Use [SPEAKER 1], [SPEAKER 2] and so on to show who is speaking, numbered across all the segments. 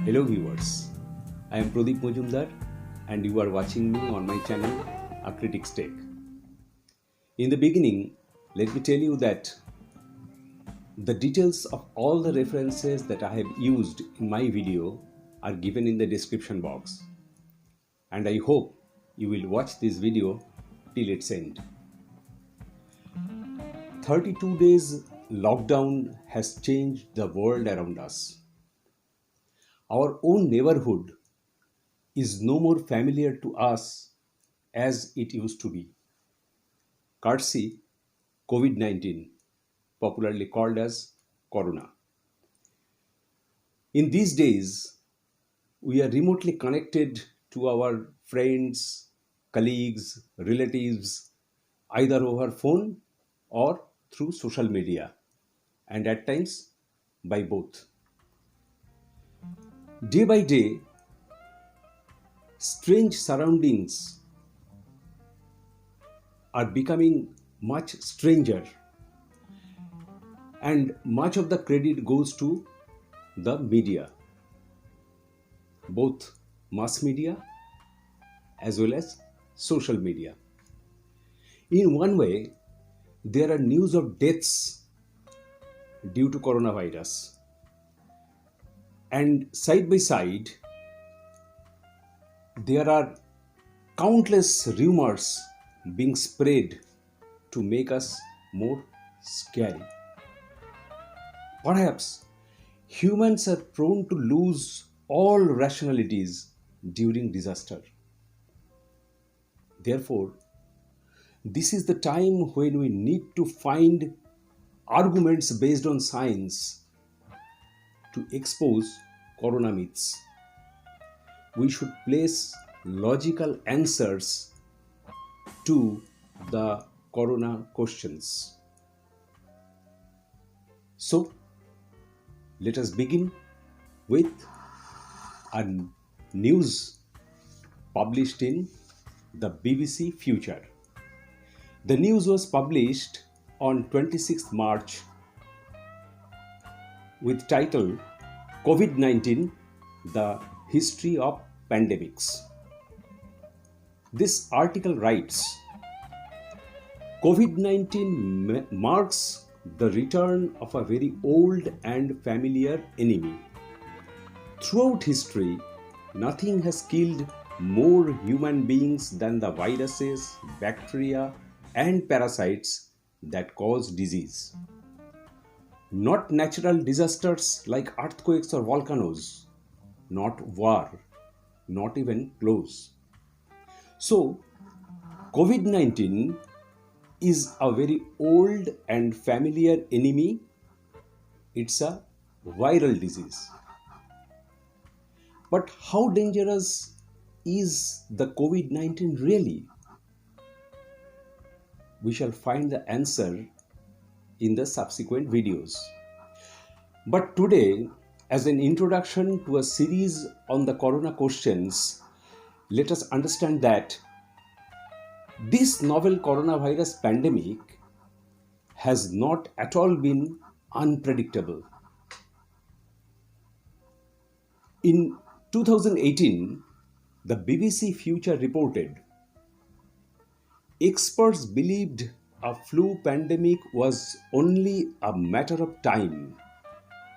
[SPEAKER 1] Hello viewers, I am Pradeep Majumdar and you are watching me on my channel A Critic's Take. In the beginning, let me tell you that the details of all the references that I have used in my video are given in the description box, and I hope you will watch this video till its end. 32 days lockdown has changed the world around us. Our own neighborhood is no more familiar to us as it used to be. Courtesy COVID-19, popularly called as Khurana. In these days, we are remotely connected to our friends, colleagues, relatives, either over phone or through social media, and at times by both. Day by day, strange surroundings are becoming much stranger, and much of the credit goes to the media, both mass media as well as social media. In one way, there are news of deaths due to coronavirus, and side by side, there are countless rumors being spread to make us more scary. Perhaps humans are prone to lose all rationalities during disaster. Therefore, this is the time when we need to find arguments based on science to expose corona myths. We should place logical answers to the corona questions. So, let us begin with a news published in the BBC Future. The news was published on 26th March with title COVID-19, the History of Pandemics. This article writes, COVID-19 marks the return of a very old and familiar enemy. Throughout history, nothing has killed more human beings than the viruses, bacteria, and parasites that cause disease. Not natural disasters like earthquakes or volcanoes, not war, not even plagues. So, COVID-19 is a very old and familiar enemy. It's a viral disease. But how dangerous is the COVID-19 really? We shall find the answer in the subsequent videos. But today, as an introduction to a series on the corona questions, let us understand that this novel coronavirus pandemic has not at all been unpredictable. In 2018, the BBC Future reported, experts believed a flu pandemic was only a matter of time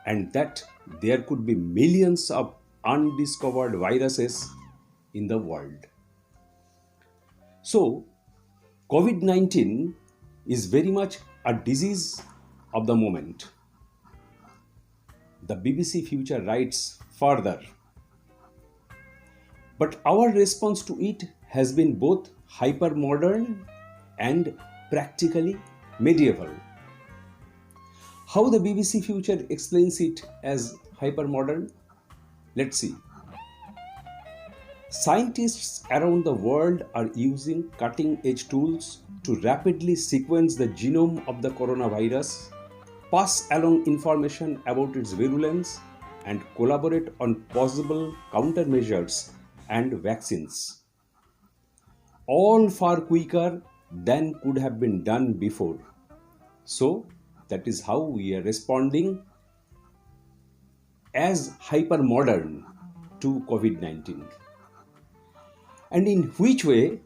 [SPEAKER 1] and that there could be millions of undiscovered viruses in the world. So, COVID-19 is very much a disease of the moment. The BBC Future writes further, but our response to it has been both hyper-modern and practically medieval. How the BBC Future explains it as hyper-modern? Let's see. Scientists around the world are using cutting-edge tools to rapidly sequence the genome of the coronavirus, pass along information about its virulence, and collaborate on possible countermeasures and vaccines. All far quicker than could have been done before. So, that is how we are responding as hyper-modern to COVID 19. And in which way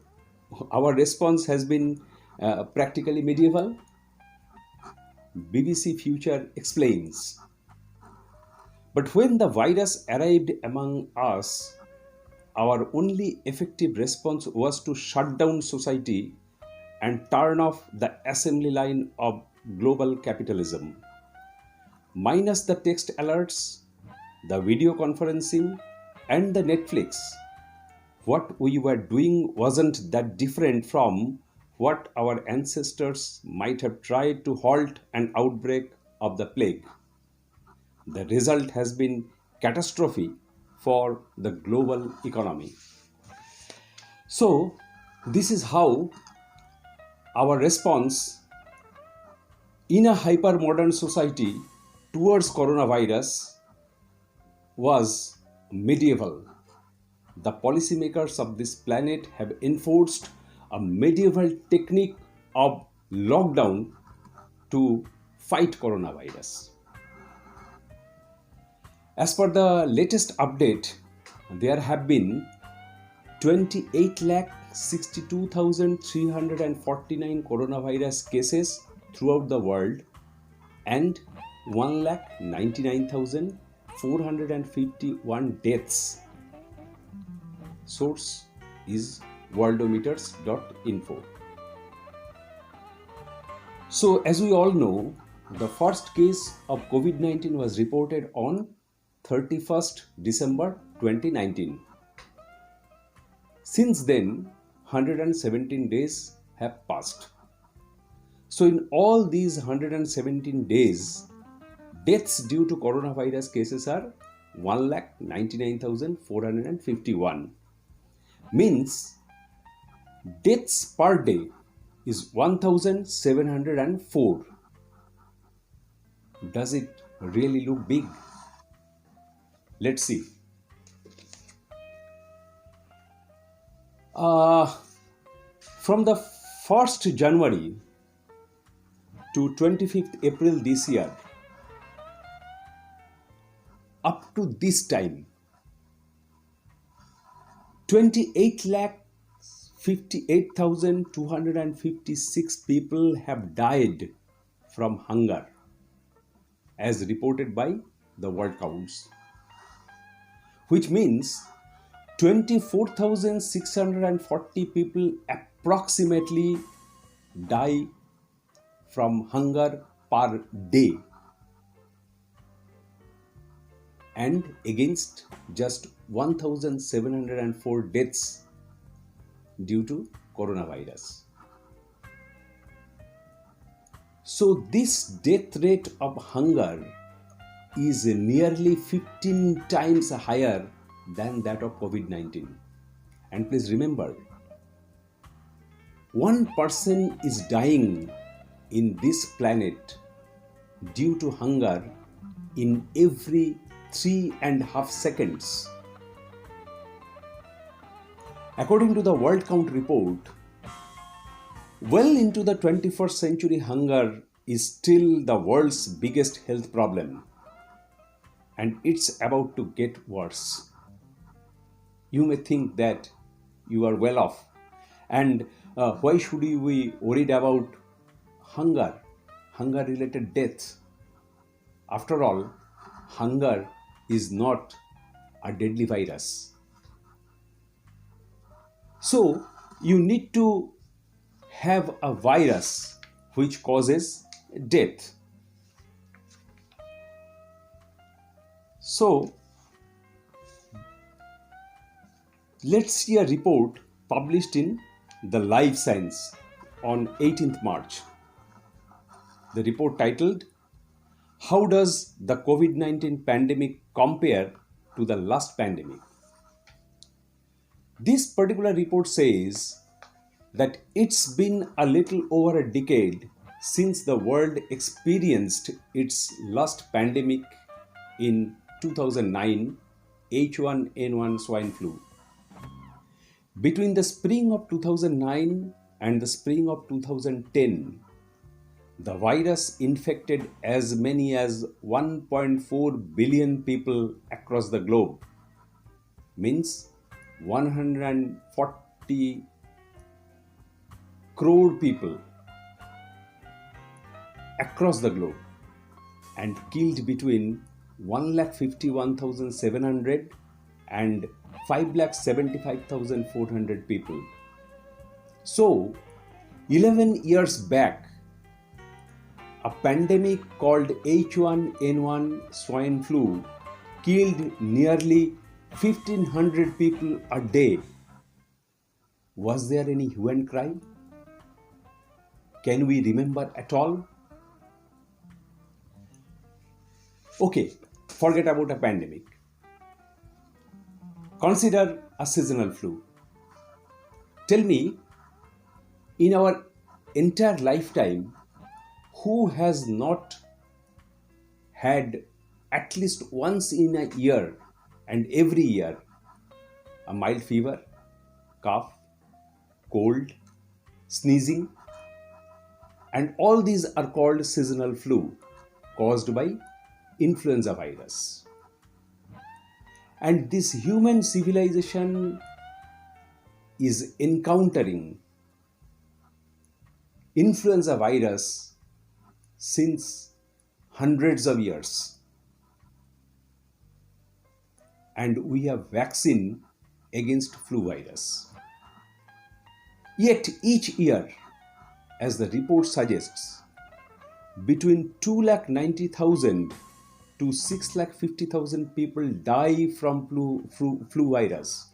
[SPEAKER 1] our response has been practically medieval? BBC Future explains. But when the virus arrived among us, our only effective response was to shut down society and turn off the assembly line of global capitalism. Minus the text alerts, the video conferencing, and the Netflix, what we were doing wasn't that different from what our ancestors might have tried to halt an outbreak of the plague. The result has been catastrophe for the global economy. So, this is how our response in a hyper-modern society towards coronavirus was medieval. The policymakers of this planet have enforced a medieval technique of lockdown to fight coronavirus. As per the latest update, there have been 28,62,349 coronavirus cases throughout the world and 1,99,451 deaths. Source is Worldometers.info. So, as we all know, the first case of COVID 19 was reported on 31st December 2019. Since then, 117 days have passed. So, in all these 117 days, deaths due to coronavirus cases are 1,99,451. Means deaths per day is 1,704. Does it really look big? Let's see. From the 1st January to 25th April this year, up to this time, 28,58,256 people have died from hunger, as reported by the World Counts, which means 24,640 people approximately die from hunger per day, and against just 1,704 deaths due to coronavirus. So this death rate of hunger is nearly 15 times higher than that of COVID 19. And please remember, one person is dying in this planet due to hunger in every 3.5 seconds. According to the World Count report, well into the 21st century, hunger is still the world's biggest health problem, and it's about to get worse. You may think that you are well off, and why should we be worried about hunger related death? After all, hunger is not a deadly virus. So, you need to have a virus which causes death. So, let's see a report published in the Life Science on 18th March. The report titled, "How does the COVID-19 pandemic compare to the last pandemic?" This particular report says that it's been a little over a decade since the world experienced its last pandemic in 2009, H1N1 Swine Flu. Between the spring of 2009 and the spring of 2010, the virus infected as many as 1.4 billion people across the globe. means 140 crore people across the globe and killed between 1,51,700 and 5,75,400 people. So, 11 years back, a pandemic called H1N1 Swine Flu killed nearly 1,500 people a day. Was there any hue and cry? Can we remember at all? Okay, forget about a pandemic. Consider a seasonal flu. Tell me, in our entire lifetime, who has not had at least once in a year and every year a mild fever, cough, cold, sneezing, and all these are called seasonal flu caused by influenza virus. And this human civilization is encountering influenza virus since hundreds of years. And we have vaccine against flu virus. Yet each year, as the report suggests, between 2,90,000 to 6,50,000 people die from flu virus.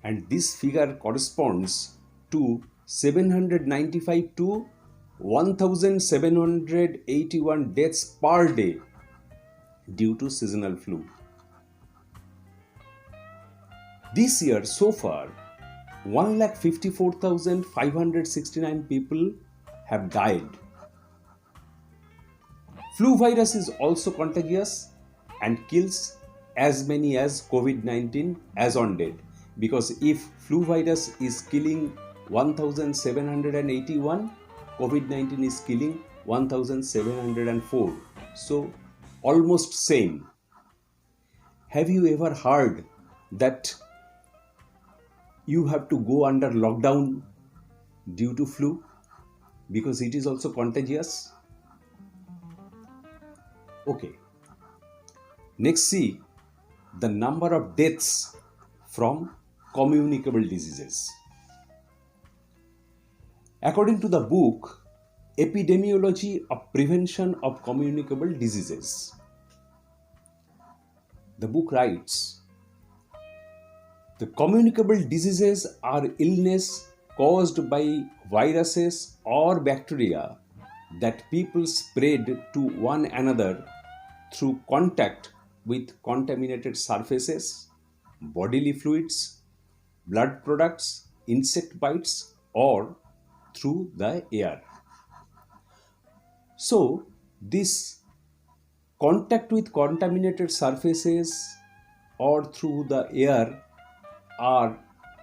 [SPEAKER 1] And this figure corresponds to 795 to 1,781 deaths per day due to seasonal flu. This year, so far, 1,54,569 people have died. Flu virus is also contagious and kills as many as COVID-19 as on date. Because if flu virus is killing 1,781, COVID-19 is killing 1,704. So almost same. Have you ever heard that you have to go under lockdown due to flu because it is also contagious? Okay. Next, see the number of deaths from communicable diseases. According to the book Epidemiology of Prevention of Communicable Diseases, the book writes, the communicable diseases are illness caused by viruses or bacteria that people spread to one another through contact with contaminated surfaces, bodily fluids, blood products, insect bites, or through the air. So, this contact with contaminated surfaces or through the air are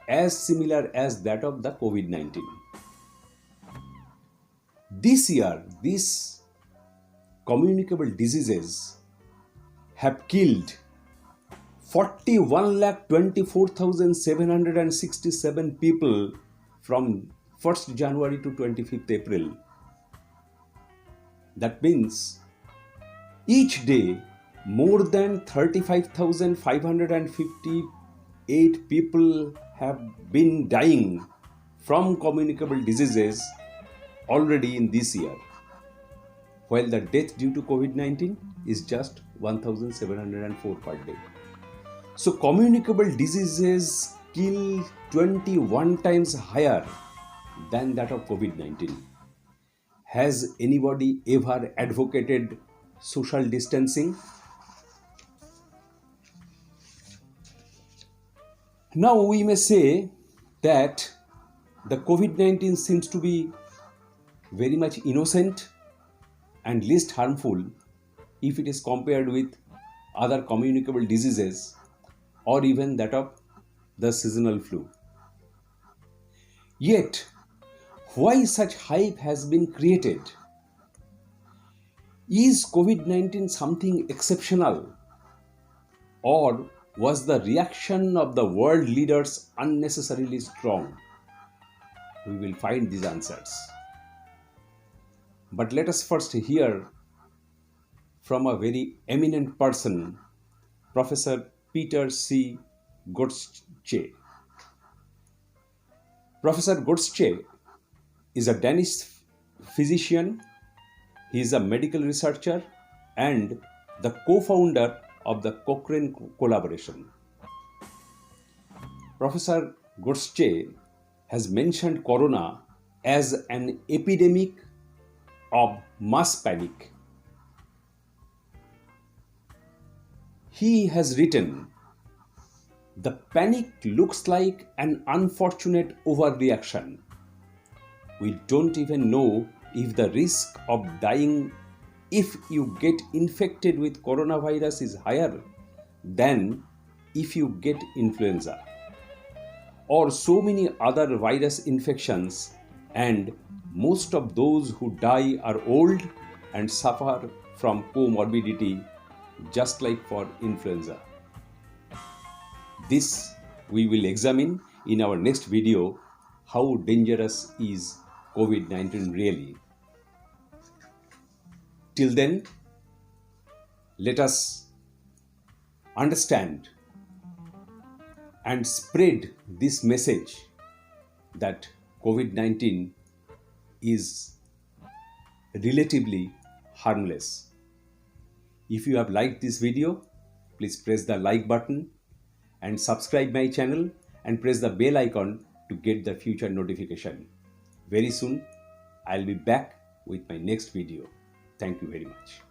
[SPEAKER 1] as similar as that of the COVID-19. This year, these communicable diseases have killed 41,24,767 people from 1st January to 25th April. That means each day more than 35,558 people have been dying from communicable diseases already in this year, while the death due to COVID-19 is just 1,704 per day. So communicable diseases kill 21 times higher than that of COVID-19. Has anybody ever advocated social distancing? Now we may say that the COVID-19 seems to be very much innocent and least harmful if it is compared with other communicable diseases or even that of the seasonal flu. Yet, why such hype has been created? Is COVID-19 something exceptional, or Was the reaction of the world leaders unnecessarily strong? We will find these answers. But let us first hear from a very eminent person, Professor Peter C. Godsche. Professor Godsche is a Danish physician. He is a medical researcher and the co-founder of the Cochrane collaboration. Professor Godsche has mentioned corona as an epidemic of mass panic. He has written, "The panic looks like an unfortunate overreaction. We don't even know if the risk of dying if you get infected with coronavirus is higher than if you get influenza or so many other virus infections, and most of those who die are old and suffer from comorbidity just like for influenza." This we will examine in our next video. How dangerous is COVID-19 really? Till then, let us understand and spread this message that COVID-19 is relatively harmless. If you have liked this video, please press the like button and subscribe my channel and press the bell icon to get the future notification. Very soon, I'll be back with my next video. Thank you very much.